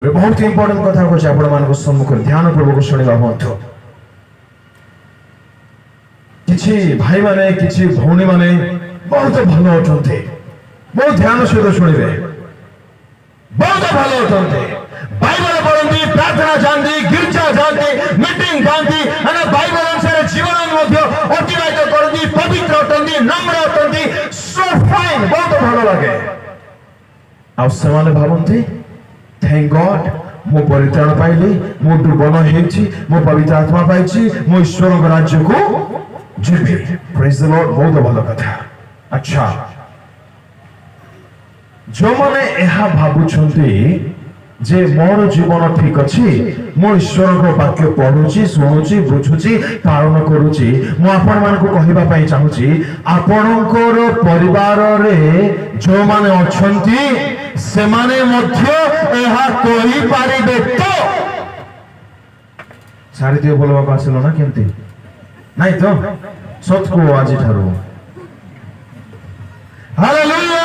बहुत इंपोर्टेंट कथा को आपण सम्मुख ध्यान पूर्वक शुणा मध्य किछि भाई माने किछि भौणी माने बहुत भल अटंते बहुत ध्यान सहित शुणिबे बहुत भल अटंते बाइबल पढ़ती प्रार्थना जानती गिरजा जानती मीटिंग जानती बाइबल अनुसार जीवन मध्य अतिबाहित करती पवित्र अटंती नम्र अटंती सो फाइन बहुत भल लगे आ भावती थैंक गॉड मो परित्राण पाइली मो डुबन हेछि मो पवित्र आत्मा पाइछि मो ईश्वर राज्य को जीवी प्रेज द लॉर्ड बहुत भल कथा। अच्छा जो माने एहा भाबुछंती जे मोर जीवन ठीक अछि मो ईश्वर को वाक्य पढुछि सुनुछि बुझुछि पालन करूछि मो आपण मान को कहिबा पई चाहूछि आपणकर परिवार रे जो माने अछंती से माने मध्य एहा कहि पारिबे तो सारी दियो बोलवा को आसिलो ना केंती नहीं तो सत को आज ठारो हालेलुया।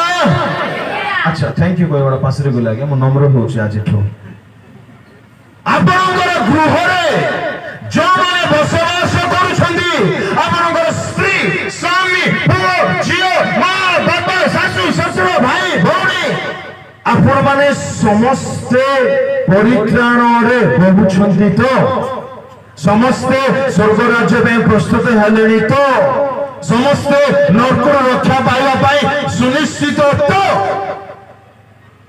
अच्छा थैंक यू कोइबा पासरे को लागे मो नम्र होछि आज ठो आपनकर गृह रे जो माने बसवास करूछंदी आपनकर स्त्री स्वामी पुओ झियो मां बाबा सासू ससुर भाई भौणी आपण माने समस्ते परित्राण रे बहुछंती तो समस्ते स्वर्ग राज्य में प्रस्तुत हेलेनी तो समस्ते नरकर रक्षा पाइबा पाई सुनिश्चित तो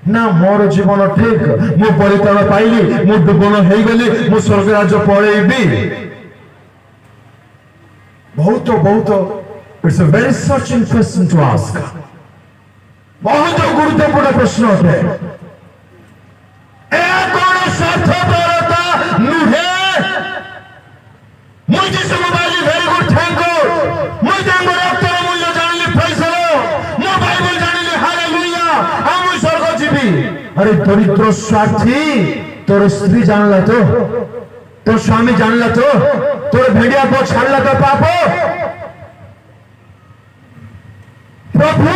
ना मोर जीवन ठीक मु परित्राण पाइली मु डुबन हेई गली मु स्वर्ग राज्य पळेबी बहुत बहुत it's a very searching question to ask बहुत गुरुत्वपूर्ण प्रश्न है ए कोन स्वार्थपरता नुहे मुझे जिसु mobile very good thank God मुझे तांको रक्तर मूल्य जानली प्रेज द लॉर्ड मो बाइबल जानली हालेलुया हम स्वर्ग जीवी अरे दरिद्र स्वार्थी तोर स्त्री जानला तो तोर स्वामी जानला तो तोर भेड़िया को छाड़ला तो पाप प्रभु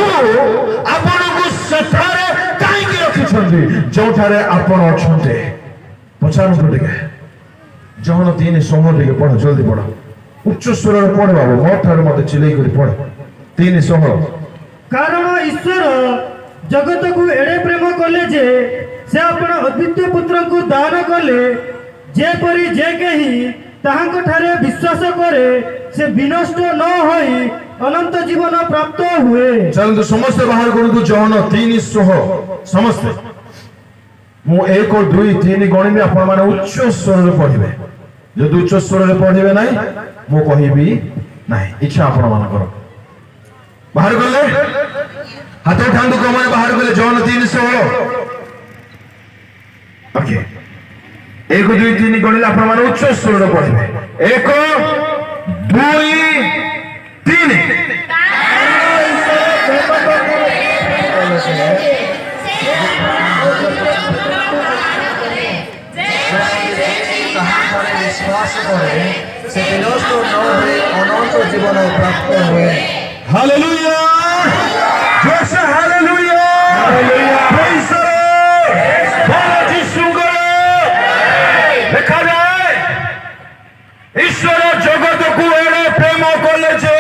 आपण को सठारे काई की रखी छंदी जोठारे आपण अछंते पछार पड़े जहन 3:16 के पढ़ जल्दी पढ़ उच्च स्वर रे पढ़ बाबू मोठारे मते चिल्लाई करी पढ़ 3:16 कारण ईश्वर जगत को एडे प्रेम कले जे से अपन अद्वितीय पुत्र को दान कले जे परी जे कही ताहांक ठारे विश्वास करे से विनष्ट न होई अनंत जीवन प्राप्त हुए। चलନ୍ତୁ ସମସ୍ତେ ବାହାର କରନ୍ତୁ ଜହନ 3:16 ସମସ୍ତେ ମୁଁ 1 और 2 3 ଗଣିବି ଆପଣ ମାନେ ଉଚ୍ଚ ସ୍ୱରରେ ପଢିବେ ଯଦି ଉଚ୍ଚ ସ୍ୱରରେ ପଢିବେ ନାହିଁ ମୁଁ କହିବି ନାହିଁ ଇଚ୍ଛା ଆପଣ ମାନଙ୍କର ବାହାର କଲେ हाथ उठांदु कोमने बाहर गले जॉन 3:16 ओके 1 2 3 गणिले आपण माने उच्च स्वर रे पढिबे 1 2 3 विश्वास करे से विनष्ट न होए अनंत जीवन प्राप्त हुए। Hallelujah Jose hallelujah hallelujah praise the Lord बोलो यीशु को देखा जाए ईश्वर जगत को एडे प्रेम कले जे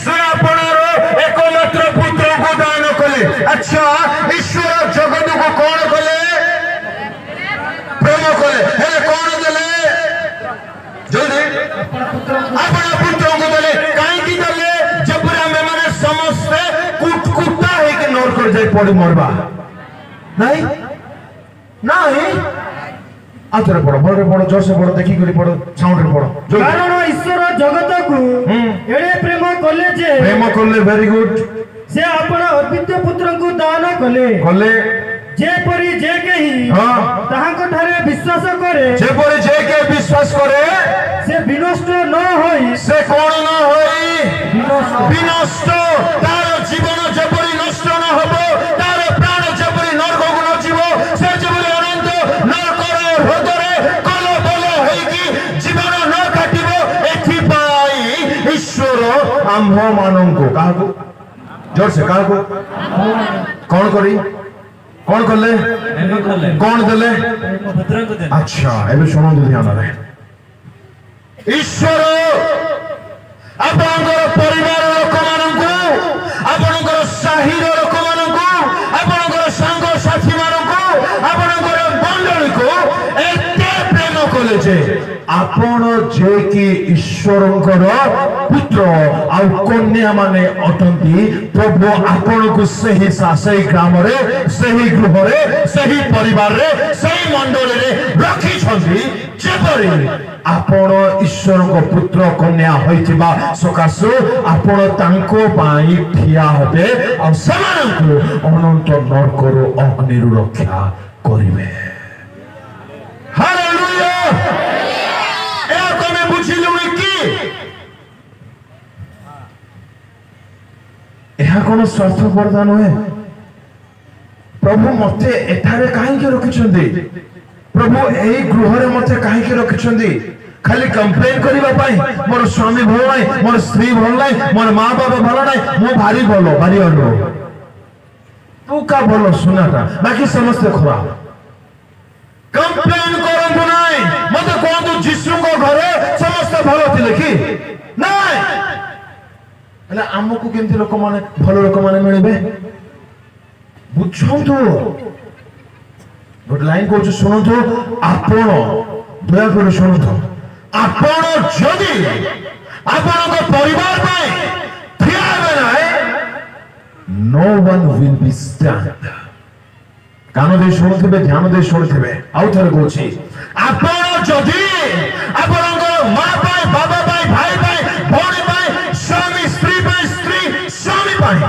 से आपनरो एकमात्र पुत्र को दान कले। अच्छा ईश्वर जगत को कौन कले प्रेम कले हे कौन देले जल्दी अपना पुत्र को देले काई की देले जबरा में माने समस्त कुटकुटा है कि नोर कर जाए पड़ी मरबा नहीं नहीं आतरे पड़ो बड़े पड़ो जोर से पड़ो देखी करी पड़ो साउंड रे पड़ो कारण ईश्वर जगत को एडे प्रेम कले जे प्रेम करले वेरी गुड से अपन अद्वितीय पुत्र को दान कले जे परी जे कही ताहांक ठारे विश्वास करे जे परी जे के विश्वास करे से विनष्ट न होई से कोन न होई विनष्ट तार जीवन जेपरी नष्ट न होबो तार प्राण जेपरी नरक को न जीवो से जेपरी अनंत नरकर हृदय कल बल होई कि जीवन न काटिबो एथि पाई ईश्वर आम्भ माननको काहको जोर से काहको कौन करी कौन करले ପ୍ରେମ କଲେ କଣ ଦେଲେ? ପୁତ୍ରଙ୍କୁ ଦେଲେ। ଆଚ୍ଛା ଏବେ ଶୁଣନ୍ତୁ ଧ୍ୟାନରେ, ଈଶ୍ୱର ଆପଣଙ୍କର ପରିବାର ଲୋକମାନଙ୍କୁ, ଆପଣଙ୍କର ସାହିର ଲୋକମାନଙ୍କୁ, ଆପଣଙ୍କର ସାଙ୍ଗସାଥି ମାନଙ୍କୁ, ଆପଣଙ୍କର ମଣ୍ଡଳୀକୁ ଏତେ ପ୍ରେମ କଲେ ଯେ ଆପଣ ଯେ କି ଈଶ୍ୱରଙ୍କର ପୁତ୍ର ଆଉ କନ୍ୟା ମାନେ ଅଟନ୍ତି, ପ୍ରଭୁ ଆପଣଙ୍କୁ ସେହି ଗ୍ରାମରେ, ସେହି ଗୃହରେ, ସେହି ପରିବାରରେ, ସେହି ମଣ୍ଡଳୀରେ ରଖିଛନ୍ତି, ଯେପରି ଆପଣ ଈଶ୍ୱରଙ୍କ ପୁତ୍ର କନ୍ୟା ହୋଇଥିବା ସକାଶୁ ଆପଣ ତାଙ୍କ ପାଇଁ ଠିଆ ହେବେ ଆଉ ସେମାନଙ୍କୁ ଅନନ୍ତ ନରକରୁ ଅଗ୍ନିରୁ ରକ୍ଷା କରିବେ। ହାଲେଲୁୟା। ଏହାକୁ ଆମେ ବୁଝିଲୁଣି କି ଏହା କଣ ସ୍ୱାର୍ଥପରତା ନୁହେଁ? ପ୍ରଭୁ ମତେ ଏଠାରେ କାହିଁକି ରଖିଛନ୍ତି? ପ୍ରଭୁ ଏହି ଗୃହରେ ମତେ କାହିଁକି ରଖିଛନ୍ତି? ଖାଲି କମ୍ପ୍ଲେନ କରିବା ପାଇଁ? ମୋର ସ୍ୱାମୀ ଭଲ ନାହିଁ, ମୋର ସ୍ତ୍ରୀ ଭଲ ନାହିଁ, ମୋର ମା ବାବା ଭଲ ନାହିଁ, ମୁଁ ଭାରି ଭଲ, ଭାରି ଅଲୁ, ତୁ କା ଭଲ ସୁନାଟା, ବାକି ସମସ୍ତେ ଖରାପ। କମ୍ପ୍ଲେନ କରନ୍ତୁ ନାହିଁ। ମତେ କୁହନ୍ତୁ ଯୀଶୁଙ୍କ ଘରେ ସମସ୍ତେ ଭଲ ଥିଲେ କି? ନାଇଁ। ହେଲେ ଆମକୁ କେମିତି ଲୋକମାନେ, ଭଲ ଲୋକମାନେ ମିଳିବେ? ବୁଝନ୍ତୁ, ଗୋଟେ ଲାଇନ କହୁଛୁ ଶୁଣନ୍ତୁ, ଆପଣ ଦୟାକରି ଶୁଣନ୍ତୁ, ଆପଣ ଯଦି ଆପଣଙ୍କ ପରିବାର ପାଇଁ ଠିଆ ହେବେ ନାହିଁ, no one will be stand। କାନ ଦେଇ ଶୁଣୁଥିବେ, ଧ୍ୟାନ ଦେଇ ଶୁଣୁଥିବେ, ଆଉ ଥରେ କହୁଛି, ଆପଣ ଯଦି ଆପଣଙ୍କର ମା ପାଇଁ, ବାବା ପାଇଁ, ଭାଇ ପାଇଁ, ଭଉଣୀ ପାଇଁ, ସ୍ୱାମୀ ସ୍ତ୍ରୀ ପାଇଁ, ସ୍ତ୍ରୀ ସ୍ୱାମୀ ପାଇଁ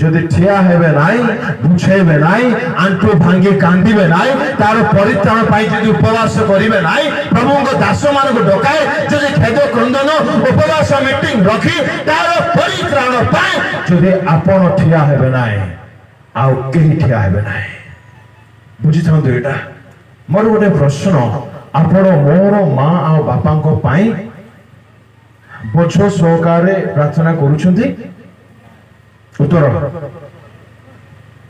ଯଦି ଠିଆ ହେବେ ନାହିଁ, ବୁଝେଇବେ ନାହିଁ, ଆଣ୍ଠୁ ଭାଙ୍ଗି କାନ୍ଦିବେ ନାହିଁ, ତାର ପରିତ୍ରାଣ ପାଇଁ ଯଦି ଉପବାସ କରିବେ ନାହିଁ, ପ୍ରଭୁଙ୍କ ଦାସମାନଙ୍କୁ ଡକାଏ ଯଦି ଖେଦ କ୍ରନ୍ଦନ ଉପବାସ ମିଟିଂ ରଖି ତାର ପରିତ୍ରାଣ ପାଇଁ ଯଦି ଆପଣ ଠିଆ ହେବେ ନାହିଁ, ଆଉ କେହି ଠିଆ ହେବେ ନାହିଁ। ବୁଝିଥାନ୍ତୁ ଏଇଟା। ମୋର ଗୋଟେ ପ୍ରଶ୍ନ, ଆପଣ ମୋର ମା ଆଉ ବାପାଙ୍କ ପାଇଁ ବୋଝ ସହକାରେ ପ୍ରାର୍ଥନା କରୁଛନ୍ତି? ଉତ୍ତର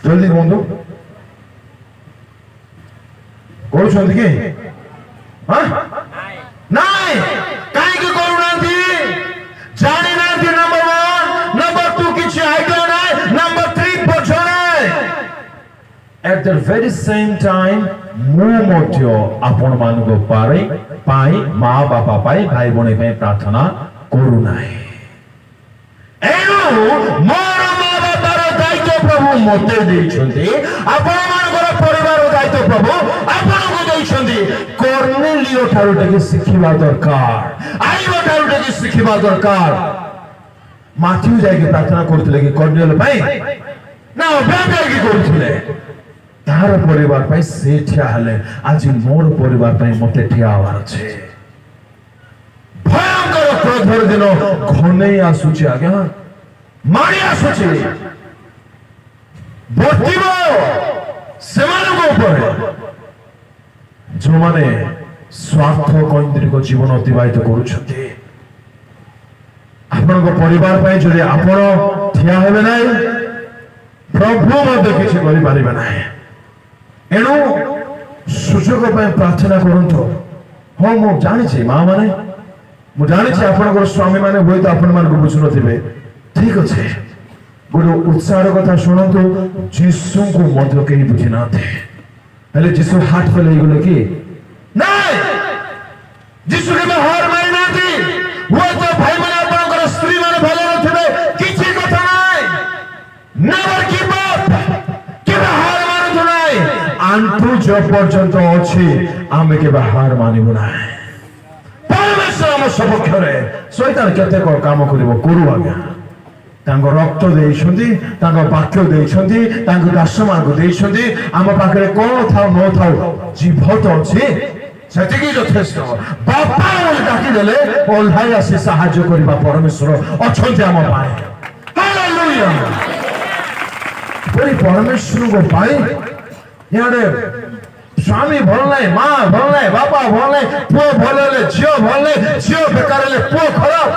ଜଲ୍ଦି କୁହନ୍ତୁ, କରୁଛନ୍ତି କି? ନାଇଁ। କାହିଁକି କରୁନାହାନ୍ତି? ଜାଣିନାହାନ୍ତି ନମ୍ବର 1, ନମ୍ବର 2 କିଛି ଆଇଡିଆ ନାହିଁ, ନମ୍ବର 3 ବୋଝ ନାହିଁ। At the very same time ମୁଁ ମଧ୍ୟ ଆପଣମାନଙ୍କ ପାଇଁ ମା ବାପା ପାଇଁ, ଭାଇ ଭଉଣୀ ପାଇଁ ପ୍ରାର୍ଥନା କରୁନାହିଁ। ଏଣୁ ମୋର ମା ବାପାର ଦାୟିତ୍ୱ ପ୍ରଭୁ ମୋତେ ଦେଇଛନ୍ତି, ଆପଣମାନଙ୍କର ପରିବାର ଦାୟିତ୍ୱ ପ୍ରଭୁ ଆପଣଙ୍କୁ ଦେଇଛନ୍ତି। କର୍ନେଲିଓ ଠାରୁ ଟିକେ ଶିଖିବା ଦରକାର, ଆଇବ ଠାରୁ ଟିକେ ଶିଖିବା ଦରକାର। ମାଥ୍ୟୁ ଯାଇକି ପ୍ରାର୍ଥନା କରୁଥିଲେ କି କର୍ନେଲିଓ ପାଇଁ? ନା ଅବ୍ରାହମ ଯାଇକି କରୁଥିଲେ? ତାହାର ପରିବାର ପାଇଁ ସେ ଠିଆ ହେଲେ। ଆଜି ମୋର ପରିବାର ପାଇଁ ମୋତେ ଠିଆ ହେବାର ଅଛି। ଭୟଙ୍କର କ୍ରୋଧର ଦିନ ଘନେଇ ଆସୁଛି ଆଜ୍ଞା, ମାଡ଼ି ଆସୁଛି, ବର୍ତ୍ତିବ ସେମାନଙ୍କ ଉପରେ ଯେଉଁମାନେ ସ୍ୱାର୍ଥ କୈନ୍ଦ୍ରିକ ଜୀବନ ଅତିବାହିତ କରୁଛନ୍ତି। ଆପଣଙ୍କ ପରିବାର ପାଇଁ ଯଦି ଆପଣ ଠିଆ ହେବେ ନାହିଁ, ପ୍ରଭୁ ମଧ୍ୟ କିଛି କରିପାରିବେ ନାହିଁ। ଏଣୁ ସୁଯୋଗ ପାଇଁ ପ୍ରାର୍ଥନା କରନ୍ତୁ। ହଁ ମୁଁ ଜାଣିଛି ମା ମାନେ, ମୁଁ ଜାଣିଛି ଆପଣଙ୍କର ସ୍ୱାମୀ ମାନେ ହୁଏତ ଆପଣମାନଙ୍କୁ ବୁଝୁନଥିବେ, ଠିକ ଅଛି। ଗୋଟେ ଉତ୍ସାହର କଥା ଶୁଣନ୍ତୁ, ଯୀଶୁଙ୍କୁ ମଧ୍ୟ କେହି ବୁଝି ନାହାନ୍ତି। ହେଲେ ଯୀଶୁ ହାର୍ଟ ଫେଲ୍ ହେଇଗଲେ କି? ନାଇଁ, ଯୀଶୁ କେବେ ହାର ମାରି ନାହାନ୍ତି। ହୁଏତ ଭାଇମାନେ ଆପଣଙ୍କର ସ୍ତ୍ରୀ ମାନେ ଭଲ ନଥିବେ, କିଛି କଥା ନାହିଁ, ନେଭର ଗିଭ୍ ଅପ୍, କେବେ ହାର ମାନନ୍ତୁ ନାହିଁ। ଆଣ୍ଠୁ ଯେ ପର୍ଯ୍ୟନ୍ତ ଅଛି ଆମେ କେବେ ହାର ମାନିବୁ ନାହିଁ। ପରମେଶ୍ୱର ଆମ ସପକ୍ଷରେ, ଶୈତାନ କେତେ କଣ କାମ କରିବ କରୁ ଆଜ୍ଞା। ତାଙ୍କ ରକ୍ତ ଦେଇଛନ୍ତି, ତାଙ୍କ ବାକ୍ୟ ଦେଇଛନ୍ତି, ତାଙ୍କ ଦାସମାନଙ୍କୁ ଦେଇଛନ୍ତି। ଆମ ପାଖରେ କଣ ଥାଉ ନଥାଉ ଜୀବ ତ ଅଛି, ସେତିକି ଯଥେଷ୍ଟ। ବାପା ବୋଲି ଡାକିଦେଲେ ଓହ୍ଲାଇ ଆସି ସାହାଯ୍ୟ କରିବା ପରମେଶ୍ୱର ଅଛନ୍ତି ଆମ ପାଇଁ। ହାଲେଲୁୟା। ପରମେଶ୍ୱରଙ୍କ ପାଇଁ ଇଆଡେ ସ୍ୱାମୀ ଭଲ ନାହିଁ, ମା ଭଲ ନାହିଁ, ବାପା ଭଲ ନାହିଁ, ପୁଅ ଭଲ ହେଲେ ଝିଅ ଭଲ ନାହିଁ, ଝିଅ ବେକାର ହେଲେ ପୁଅ ଖରାପ।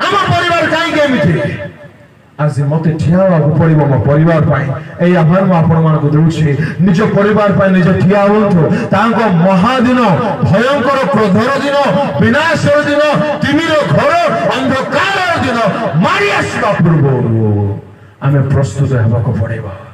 ଆମ ପରିବାର କାହିଁକି ଏମିତି? आज मते ठिया हेबाकु पड़िबो मो परिवार पाई एई आह्वान मु आपण मानकु देउछि निज परिवार पाई निज ठिया होंतु तांको महादिन भयंकर क्रोधर दिन विनाशर दिन तिमिर घर अंधकार दिन मारी आसबा पूर्व आमे प्रस्तुत हेबाकु पड़िबो।